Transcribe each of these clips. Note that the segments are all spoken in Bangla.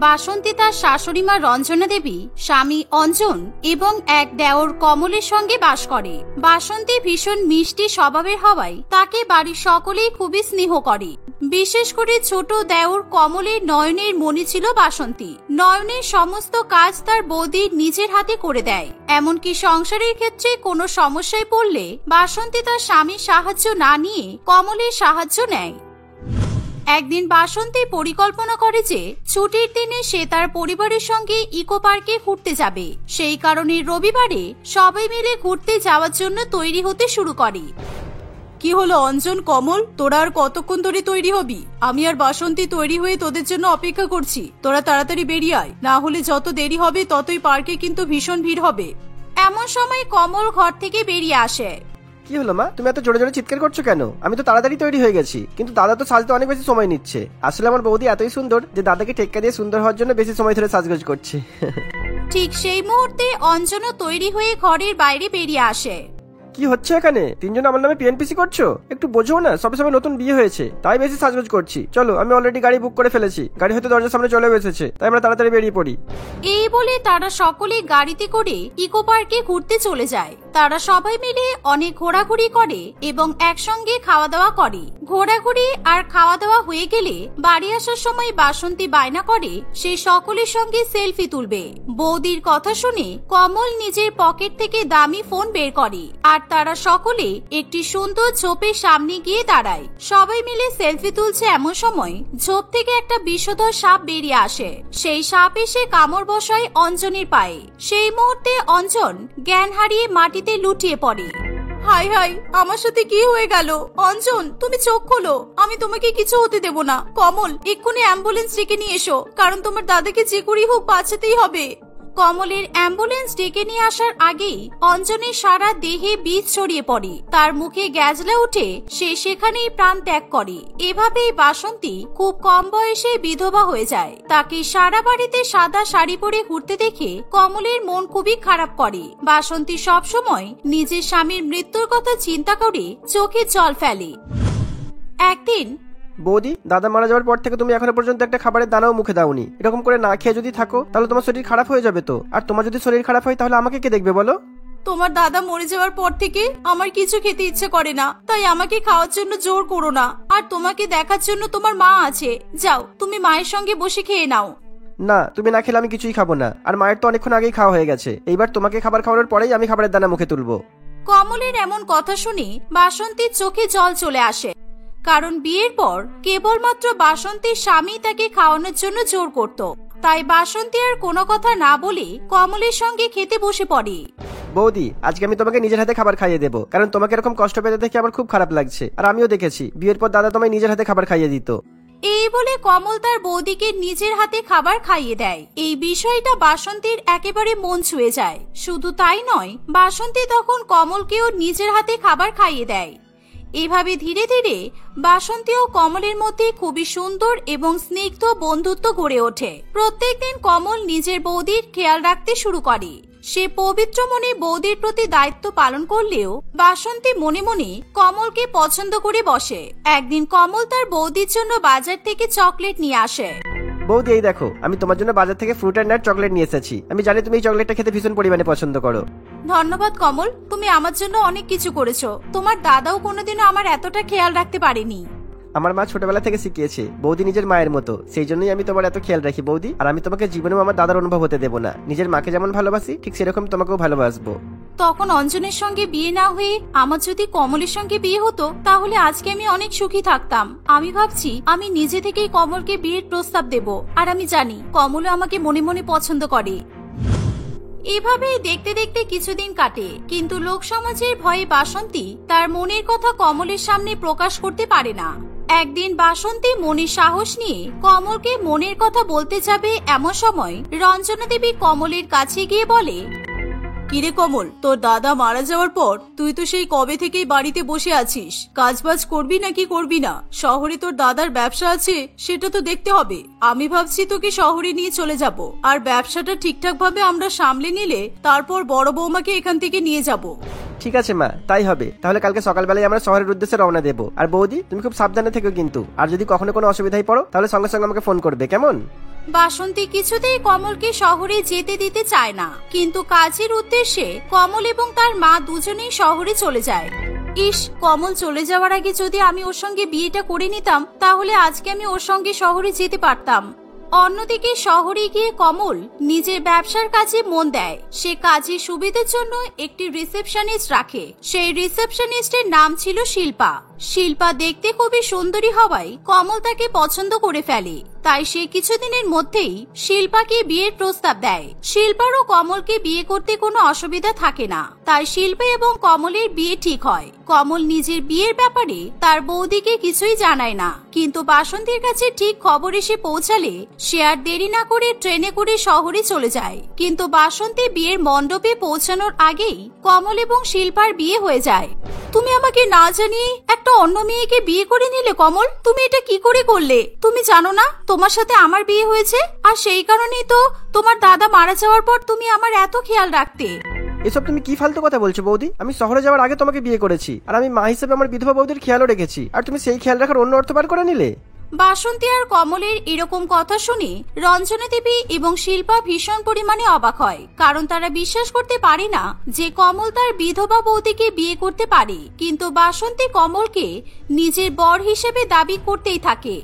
বাসন্তী তার শাশুড়ি মা রঞ্জনা দেবী, স্বামী অঞ্জন এবং এক দেওর কমলের সঙ্গে বাস করে। বাসন্তী ভীষণ মিষ্টি স্বভাবের হওয়ায় তাকে বাড়ির সকলেই খুবই স্নেহ করে। বিশেষ করে ছোট দেওর কমলের নয়নের মনি ছিল বাসন্তী। নয়নের সমস্ত কাজ তার বৌদি নিজের হাতে করে দেয়। এমনকি সংসারের ক্ষেত্রে কোনো সমস্যায় পড়লে বাসন্তী তার স্বামীর সাহায্য না নিয়ে কমলের সাহায্য নেয়। একদিন বাসন্তী পরিকল্পনা করে যে ছুটির দিনে সে তার পরিবারের সঙ্গে ইকো পার্কে ঘুরতে যাবে। সেই কারণে রবিবারে সবাই মিলে ঘুরতে যাওয়ার জন্য তৈরি হতে শুরু করে। কি হলো অঞ্জন, কমল, তোরা আর কতক্ষণ ধরে তৈরি হবি? আমি আর বাসন্তী তৈরি হয়ে তোদের জন্য অপেক্ষা করছি। তোরা তাড়াতাড়ি বেরিয়ে আয়, না হলে যত দেরি হবে ততই পার্কে কিন্তু ভীষণ ভিড় হবে। এমন সময় কমল ঘর থেকে বেরিয়ে আসে। কি হলো মা, তুমি এত জোরে জোরে চিৎকার করছো কেন? আমি তো তাড়াতাড়ি তৈরি হয়ে গেছি, কিন্তু দাদা তো সাজতে অনেক বেশি সময় নিচ্ছে। আসলে আমার বৌদি এতই সুন্দর যে দাদাকে টেক্কা দিয়ে সুন্দর হওয়ার জন্য বেশি সময় ধরে সাজগোজ করছে। ঠিক সেই মুহূর্তে অঞ্জনও তৈরি হয়ে ঘরের বাইরে বেরিয়ে আসে। কি হচ্ছে এখানে? তিনজন আমার নামে পিএনপিসি করছো? একটু বোঝো না, সবে সবে নতুন বিয়ে হয়েছে, তাই বেশি সাজগোজ করছি। চলো, আমি অলরেডি গাড়ি বুক করে ফেলেছি, গাড়ি হয়তো দরজার সামনে চলে এসেছে, তাই আমরা তাড়াতাড়ি বেরিয়ে পড়ি। এই বলে তারা সকলে গাড়িতে করে ইকো পার্কে ঘুরতে চলে যায়। তারা সবাই মিলে অনেক ঘোরাঘুরি করে এবং একসঙ্গে খাওয়া দাওয়া করে। ঘোরাঘুরি আর খাওয়া দাওয়া হয়ে গেলে বাড়ি আসার সময় বাসন্তী বায়না করে সে সকলের সঙ্গে সেলফি তুলবে। বৌদির কথা শুনে কমল নিজের পকেট থেকে দামি ফোন বের করে আর তারা সকলে একটি সুন্দর ঝোপের সামনে গিয়ে দাঁড়ায়। সবাই মিলে সেলফি তুলছে, এমন সময় ঝোপ থেকে একটা বিষধর সাপ বেরিয়ে আসে। সেই সাপ এসে কামড় বসায় অঞ্জনের পায়ে। সেই মুহূর্তে অঞ্জন জ্ঞান হারিয়ে মাটিতে লুটিয়ে পড়ে। হাই হাই, আমার সাথে কি হয়ে গেল? অঞ্জন, তুমি চোখ খোলো, আমি তোমাকে কিছু হতে দেব না। কমল, এক্ষুনি অ্যাম্বুলেন্স ডেকে নিয়ে এসো, কারণ তোমার দাদাকে যে করেই হোক বাঁচাতেই হবে। কমলের অ্যাম্বুলেন্স ডেকে নিয়ে আসার আগেই অঞ্জনের সারা দেহে বীজ ছড়িয়ে পড়ে। তার মুখে গ্যাজলা উঠে সে সেখানেই প্রাণ ত্যাগ করে। এভাবেই বাসন্তী খুব কম বয়সে বিধবা হয়ে যায়। তাকে সারা বাড়িতে সাদা শাড়ি পরে ঘুরতে দেখে কমলের মন খুবই খারাপ করে। বাসন্তী সবসময় নিজের স্বামীর মৃত্যুর কথা চিন্তা করে চোখে জল ফেলে। একদিন, বৌদি, দাদা মারা যাওয়ার পর থেকে তুমি এখনো পর্যন্ত একটা খাবারের দানাও মুখে দাওনি। এরকম করে না খেয়ে যদি থাকো তাহলে তোমার শরীর খারাপ হয়ে যাবে তো। আর তোমার যদি শরীর খারাপ হয় তাহলে আমাকে কে দেখবে বলো? তোমার দাদা মরে যাওয়ার পর থেকে আমার কিছু খেতে ইচ্ছে করে না, তাই আমাকে খাওয়ার জন্য জোর করো না। আর তোমাকে দেখার জন্য তোমার মা আছে, যাও তুমি মায়ের সঙ্গে বসে খেয়ে নাও। না, তুমি না খেলে আমি কিছুই খাবো না। আর মায়ের তো অনেকক্ষণ আগেই খাওয়া হয়ে গেছে। এইবার তোমাকে খাবার খাওয়ানোর পরেই আমি খাবারের দানা মুখে তুলবো। কমলের এমন কথা শুনে বাসন্তীর চোখে জল চলে আসে, কারণ বিয়ের পর কেবলমাত্র বাসন্তীর স্বামী তাকে খাওয়ানোর জন্য জোর করত। তাই বাসন্তী আর কোনো কথা না বলে কমলের সঙ্গে খেতে বসে পড়ে। বৌদি, আজকে আমি তোমাকে নিজের হাতে খাবার খাইয়ে দেবো, কারণ তোমাকে এরকম কষ্ট পেতে দেখে আমার খুব খারাপ লাগছে। আর আমিও দেখেছি বিয়ের পর দাদা তোমায় নিজের হাতে খাবার খাইয়ে দিত। এই বলে কমল তার বৌদিকে নিজের হাতে খাবার খাইয়ে দেয়। এই বিষয়টা বাসন্তীর একেবারে মন ছুঁয়ে যায়। শুধু তাই নয়, বাসন্তী তখন কমলকেও নিজের হাতে খাবার খাইয়ে দেয়। এভাবে ধীরে ধীরে বাসন্তী ও কমলের মধ্যে খুবই সুন্দর এবং স্নিগ্ধ বন্ধুত্ব গড়ে ওঠে। প্রত্যেকদিন কমল নিজের বৌদির খেয়াল রাখতে শুরু করে। সে পবিত্র মনে বৌদির প্রতি দায়িত্ব পালন করলেও বাসন্তী মনে মনে কমলকে পছন্দ করে বসে। একদিন কমল তার বৌদির জন্য বাজার থেকে চকলেট নিয়ে আসে। বৌদি, এই দেখো, আমি তোমার জন্য বাজার থেকে ফ্রুট এন্ড নাট চকলেট নিয়ে এসেছি। আমি জানি তুমি এই চকলেটটা খেতে ভীষণ পরিমাণে পছন্দ করো। ধন্যবাদ কমল, তুমি আমার জন্য অনেক কিছু করেছো। তোমার দাদাও কোনোদিনও আমার এতটা খেয়াল রাখতে পারেনি। আমার মা ছোটবেলা থেকে শিখিয়েছে বৌদি নিজের মায়ের মতো, সেই জন্যই আমি তোমার এত খেয়াল রাখি বৌদি। আর আমি তোমাকে জীবনেও আমার দাদার অনুভব হতে দেবো না। নিজের মাকে যেমন ভালোবাসি ঠিক সেরকম তোমাকেও ভালোবাসবো। তখন অঞ্জনের সঙ্গে বিয়ে না হয়ে আমার যদি কমলের সঙ্গে বিয়ে হতো তাহলে আজকে আমি অনেক সুখী থাকতাম। আমি ভাবছি আমি নিজে থেকেই কমলকে বিয়ের প্রস্তাব দেব। আর আমি জানি কমলও আমাকে মনে মনে পছন্দ করে। এভাবেই দেখতে দেখতে কিছুদিন কাটে, কিন্তু লোক সমাজের ভয়ে বাসন্তী তার মনের কথা কমলের সামনে প্রকাশ করতে পারে না। একদিন বাসন্তী মনের সাহস নিয়ে কমলকে মনের কথা বলতে যাবে, এমন সময় রঞ্জনা দেবী কমলের কাছে গিয়ে বলে, কিরে কমল, তোর দাদা মারা যাওয়ার পর তুই তো সেই কবে থেকেই বাড়িতে বসে আছিস। কাজবাজ করবি নাকি করবি না? শহরে তোর দাদার ব্যবসা আছে, সেটা তো দেখতে হবে। আমি ভাবছি তোকে শহরে নিয়ে চলে যাব, আর ব্যবসাটা ঠিকঠাক ভাবে আমরা সামলে নিলে তারপর বড় বৌমাকে এখান থেকে নিয়ে যাব। ঠিক আছে মা, তাই হবে। তাহলে কালকে সকালবেলায় আমরা শহরের উদ্দেশ্যে রওনা দেবো। আর বৌদি, তুমি খুব সাবধানে থেকো কিন্তু। আর যদি কখনো কোনো অসুবিধায় পড়ো তাহলে সঙ্গে সঙ্গে আমাকে ফোন করবে, কেমন? বাসন্তী কিছুতেই কমলকে শহরে যেতে দিতে চায় না, কিন্তু কাজের উদ্দেশ্যে কমল এবং তার মা দুজনেই শহরে চলে যায়। ইস, কমল চলে যাওয়ার আগে যদি আমি ওর সঙ্গে বিয়েটা করে নিতাম, তাহলে আজকে আমি ওর সঙ্গে শহরে যেতে পারতাম। অন্যদিকে শহরে গিয়ে কমল নিজের ব্যবসার কাজে মন দেয়। সে কাজের সুবিধার জন্য একটি রিসেপশনিস্ট রাখে। সেই রিসেপশনিস্টের নাম ছিল শিল্পা। শিল্পা দেখতে খুবই সুন্দরী হওয়ায় কমল তাকে পছন্দ করে ফেলে। তাই সে কিছুদিনের মধ্যেই শিল্পাকে বিয়ের প্রস্তাব দেয়। শিল্পার ও কমলকে বিয়ে করতে কোনো অসুবিধা থাকে না, তাই শিল্পা এবং কমলের বিয়ে ঠিক হয়। কমল নিজের বিয়ের ব্যাপারে তার বৌদিকে কিছুই জানায় না, কিন্তু বাসন্তীর কাছে ঠিক খবর এসে পৌঁছালে সে আর দেরি না করে ট্রেনে করে শহরে চলে যায়। কিন্তু বাসন্তী বিয়ের মণ্ডপে পৌঁছানোর আগেই কমল এবং শিল্পার বিয়ে হয়ে যায়। তুমি আমাকে না জানিয়ে একটা অন্য মেয়েকে বিয়ে করে নিলে কমল, তুমি এটা কি করে করলে? তুমি জানো না তোমার সাথে আমার বিয়ে হয়েছে, আর সেই কারণেই তো তোমার দাদা মারা যাওয়ার পর তুমি আমার এত খেয়াল রাখতে। এসব তুমি কি ফালতু কথা বলছো বৌদি? আমি শহরে যাওয়ার আগে তোমাকে বিয়ে করেছি, আর আমি মা হিসেবে আমার বিধবা বৌদির খেয়ালও রেখেছি, আর তুমি সেই খেয়াল রাখার অন্য অর্থ বার করে নিলে। বাসন্তী আর কমলের এরকম কথা শুনে রঞ্জনা দেবী এবং শিল্পা ভীষণ পরিমাণে অবাক হয়, কারণ তারা বিশ্বাস করতে পারে না যে কমল তার বিধবা বৌদিকে বিয়ে করতে পারে। কিন্তু বাসন্তী কমলকে নিজের বর হিসেবে দাবি করতেই থাকে।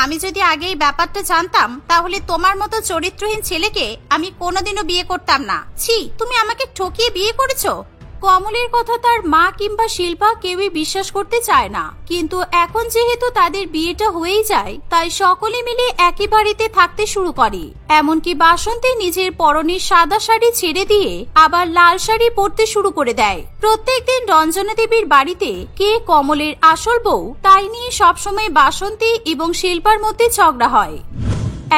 আমি যদি আগে এই ব্যাপারটা জানতাম, তাহলে তোমার মতো চরিত্রহীন ছেলেকে আমি কোনোদিনও বিয়ে করতাম না। ছি, তুমি আমাকে ঠকিয়ে বিয়ে করেছো। কমলের কথা তার মা কিংবা শিল্পা কেউই বিশ্বাস করতে চায় না, কিন্তু এখন যেহেতু তাদের বিয়েটা হয়েই যায়, তাই সকলে মিলে একই বাড়িতে থাকতে শুরু করে। এমনকি বাসন্তী নিজের পরনের সাদা শাড়ি ছেড়ে দিয়ে আবার লাল শাড়ি পরতে শুরু করে দেয়। প্রত্যেকদিন রঞ্জনা দেবীর বাড়িতে কে কমলের আসল বউ তাই নিয়ে সবসময় বাসন্তী এবং শিল্পার মধ্যে ঝগড়া হয়।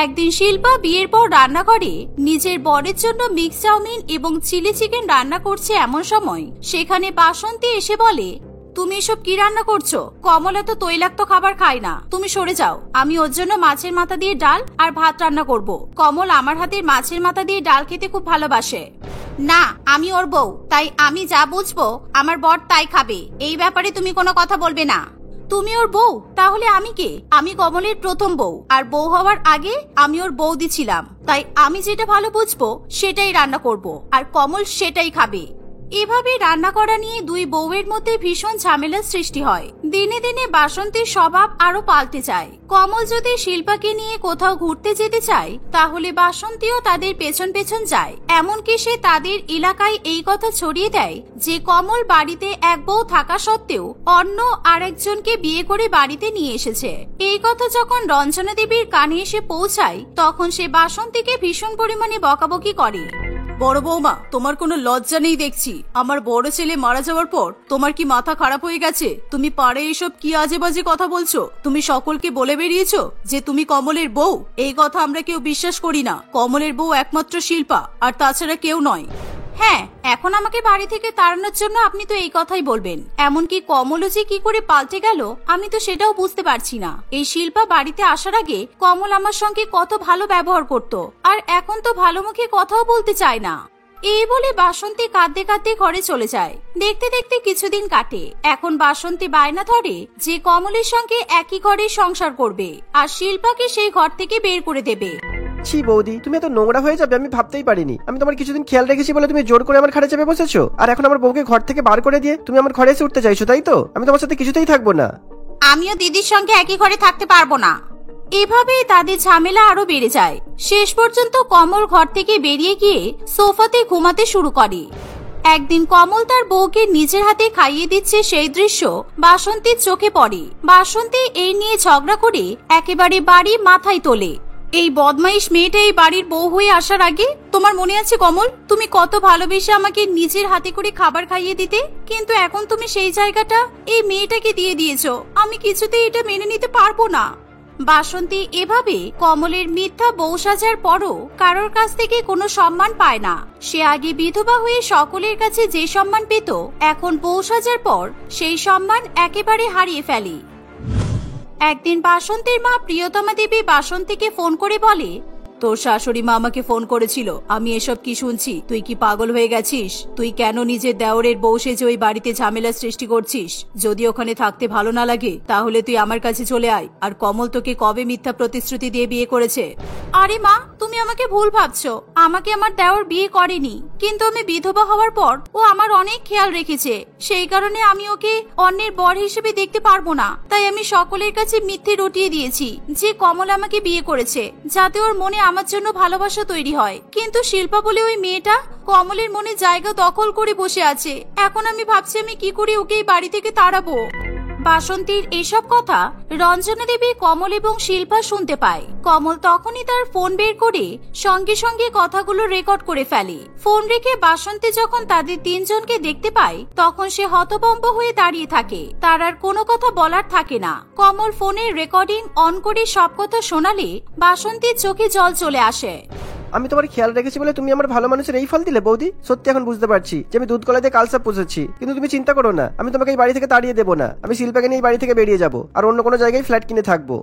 একদিন শিল্পা বিয়ের পর রান্নাঘরে নিজের বরের জন্য মিক্স চাউমিন এবং চিলি চিকেন রান্না করছে, এমন সময় সেখানে বাসন্তী এসে বলে, তুমি এসব কি রান্না করছো? কমল এত তৈলাক্ত খাবার খায় না, তুমি সরে যাও। আমি ওর জন্য মাছের মাথা দিয়ে ডাল আর ভাত রান্না করব। কমল আমার হাতের মাছের মাথা দিয়ে ডাল খেতে খুব ভালোবাসে। না, আমি ওর বউ, তাই আমি যা বুঝবো আমার বর তাই খাবে। এই ব্যাপারে তুমি কোনো কথা বলবে না। তুমি ওর বউ, তাহলে আমি কে? আমি কমলের প্রথম বউ, আর বউ হওয়ার আগে আমি ওর বৌদি ছিলাম। তাই আমি যেটা ভালো বুঝবো সেটাই রান্না করব, আর কমল সেটাই খাবে। এভাবে রান্না করা নিয়ে দুই বউয়ের মধ্যে ভীষণ ঝামেলার সৃষ্টি হয়। দিনে দিনে বাসন্তীর স্বভাব আরো পাল্টে যায়। কমল যদি শিল্পাকে নিয়ে কোথাও ঘুরতে যেতে চায়, তাহলে বাসন্তীও তাদের পেছন পেছন যায়। এমনকি সে তাদের এলাকায় এই কথা ছড়িয়ে দেয় যে কমল বাড়িতে এক বউ থাকা সত্ত্বেও অন্য আরেকজনকে বিয়ে করে বাড়িতে নিয়ে এসেছে। এই কথা যখন রঞ্জনা দেবীর কানে এসে পৌঁছায়, তখন সে বাসন্তীকে ভীষণ পরিমাণে বকাবকি করে। বড় বৌমা, তোমার কোনো লজ্জা নেই দেখছি। আমার বড় ছেলে মারা যাওয়ার পর তোমার কি মাথা খারাপ হয়ে গেছে? তুমি পারে এসব কি আজে বাজে কথা বলছো? তুমি সকলকে বলে বেরিয়েছো যে তুমি কমলের বউ। এই কথা আমরা কেউ বিশ্বাস করি না। কমলের বউ একমাত্র শিল্পা, আর তাছাড়া কেউ নয়। হ্যাঁ, এখন আমাকে বাড়ি থেকে তাড়ানোর জন্য আপনি তো এই কথাই বলবেন। এমনকি কমলও যে কি করে পাল্টে গেল আমি তো সেটাও বুঝতে পারছি না। এই শিল্পা বাড়িতে আসার আগে কমল আমার সঙ্গে কত ভালো ব্যবহার করত, আর এখন তো ভালো মুখে কথাও বলতে চায় না। এই বলে বাসন্তী কাঁদতে কাঁদতে ঘরে চলে যায়। দেখতে দেখতে কিছুদিন কাটে। এখন বাসন্তী বায়না ধরে যে কমলের সঙ্গে একই ঘরে সংসার করবে, আর শিল্পাকে সেই ঘর থেকে বের করে দেবে। ছি বৌদি, তুমি এত নোংরা হয়ে যাবে আমি ভাবতেই পারিনি। আমি তোমার কিছুদিন খেয়াল রেখেছি বলে তুমি জোর করে আমার ঘাড়ে চেপে বসেছো, আর এখন আমার বউকে ঘর থেকে বার করে দিয়ে তুমি আমার ঘরে এসে উঠতে চাইছো, তাই তো? আমি তোমার সাথে কিছুতেই থাকবো না। আমিও দিদির সঙ্গে একই ঘরে থাকতে পারবো না। এভাবেই তাদের ঝামেলা আরো বেড়ে যায়। শেষ পর্যন্ত কমল ঘর থেকে বেরিয়ে গিয়ে সোফাতে ঘুমাতে শুরু করে। একদিন কমল তার বউকে নিজের হাতে খাইয়ে দিচ্ছে, সেই দৃশ্য বাসন্তীর চোখে পড়ে। বাসন্তী এই নিয়ে ঝগড়া করে একেবারে বাড়ি মাথায় তোলে। এই বদমাইশ মেয়েটা এই বাড়ির বউ হয়ে আসার আগে তোমার মনে আছে কমল, তুমি কত ভালোবেসে আমাকে নিজের হাতে করে খাবার খাইয়ে দিতে, কিন্তু এখন তুমি সেই জায়গাটা এই মেয়েটাকে দিয়ে দিয়েছো। আমি কিছুতেই এটা মেনে নিতে পারবো না। বাসন্তী এভাবে কমলের মিথ্যা বউ সাজার পরও কারোর কাছ থেকে কোনো সম্মান পায় না। সে আগে বিধবা হয়ে সকলের কাছে যে সম্মান পেত, এখন বউ সাজার পর সেই সম্মান একেবারে হারিয়ে ফেলে। একদিন বাসন্তীর মা প্রিয়তমা দেবী বাসন্তীকে ফোন করে বলে, তোর শাশুড়ি মা আমাকে ফোন করেছিল। আমি এসব কি শুনছি? তুই কি পাগল হয়ে গেছিস? তুই কেন নিজের দেওরের বউ সেজে ওই বাড়িতে ঝামেলা সৃষ্টি করছিস? যদি ওখানে থাকতে ভালো না লাগে তাহলে তুই আমার কাছে চলে আয়। আর কমল তোকে কবে মিথ্যা প্রতিশ্রুতি দিয়ে বিয়ে করেছে? আরে মা, তুমি আমাকে ভুল ভাবছো। আমাকে আমার দেওর বিয়ে করেনি, কিন্তু আমি বিধবা হওয়ার পর ও আমার অনেক খেয়াল রেখেছে। সেই কারণে আমি ওকে অন্যের বর হিসেবে দেখতে পারবো না। তাই আমি সকলের কাছে মিথ্যে রটিয়ে দিয়েছি যে কমল আমাকে বিয়ে করেছে, যাতে ওর মনে আমার জন্য ভালোবাসা তৈরি হয়। কিন্তু শিল্পা বলে ওই মেয়েটা কমলের মনে জায়গা দখল করে বসে আছে। এখন আমি ভাবছি আমি কি করে ওকে এই বাড়ি থেকে তাড়াবো। বাসন্তীর এসব কথা রঞ্জনা দেবী, কমল এবং শিল্পা শুনতে পায়। কমল তখনই তার ফোন বের করে সঙ্গে সঙ্গে কথাগুলো রেকর্ড করে ফেলে। ফোন রেখে বাসন্তী যখন তাদের তিনজনকে দেখতে পায় তখন সে হতভম্ব হয়ে দাঁড়িয়ে থাকে। তার আর কোনো কথা বলার থাকে না। কমল ফোনের রেকর্ডিং অন করে সব কথা শোনালে বাসন্তীর চোখে জল চলে আসে। আমি তোমার খেয়াল রেখেছি বলে তুমি আমার ভালো মানুষের এই ফল দিলে বৌদি। সত্যি এখন বুঝতে পারছি যে আমি দুধ কলাতে কালসাপ পুষেছি। কিন্তু তুমি চিন্তা করো না, আমি তোমাকে এই বাড়ি থেকে তাড়িয়ে দেবো না। আমি শিল্পাকে নিয়ে এই বাড়ি থেকে বেরিয়ে যাবো আর অন্য কোনো জায়গায় ফ্ল্যাট কিনে থাকবো।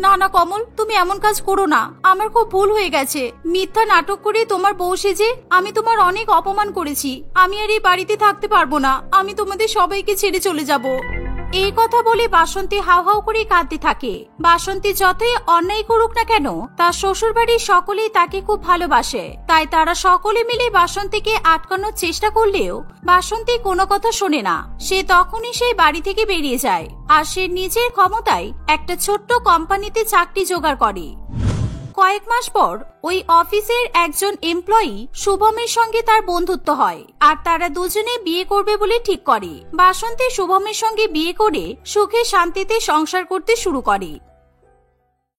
না না কমল, তুমি এমন কাজ করো না। আমার খুব ভুল হয়ে গেছে। মিথ্যা নাটক করে তোমার বউ সেজে আমি তোমার অনেক অপমান করেছি। আমি আর এই বাড়িতে থাকতে পারবো না। আমি তোমাদের সবাইকে ছেড়ে চলে যাব। এই কথা বলে বাসন্তী হাউ হাউ করে কাঁদতে থাকে। বাসন্তী যতই অন্যায় করুক না কেন তার শ্বশুর বাড়ির সকলেই তাকে খুব ভালোবাসে। তাই তারা সকলে মিলে বাসন্তীকে আটকানোর চেষ্টা করলেও বাসন্তী কোনো কথা শোনে না। সে তখনই সেই বাড়ি থেকে বেরিয়ে যায় আর সে নিজের ক্ষমতায় একটা ছোট্ট কোম্পানিতে চাকরি জোগাড় করে। কয়েক মাস পর ওই অফিসের একজন এমপ্লয়ি শুভমের সঙ্গে তার বন্ধুত্ব হয় আর তারা দুজনে বিয়ে করবে বলে ঠিক করে। বাসন্তী শুভমের সঙ্গে বিয়ে করে সুখে শান্তিতে সংসার করতে শুরু করে।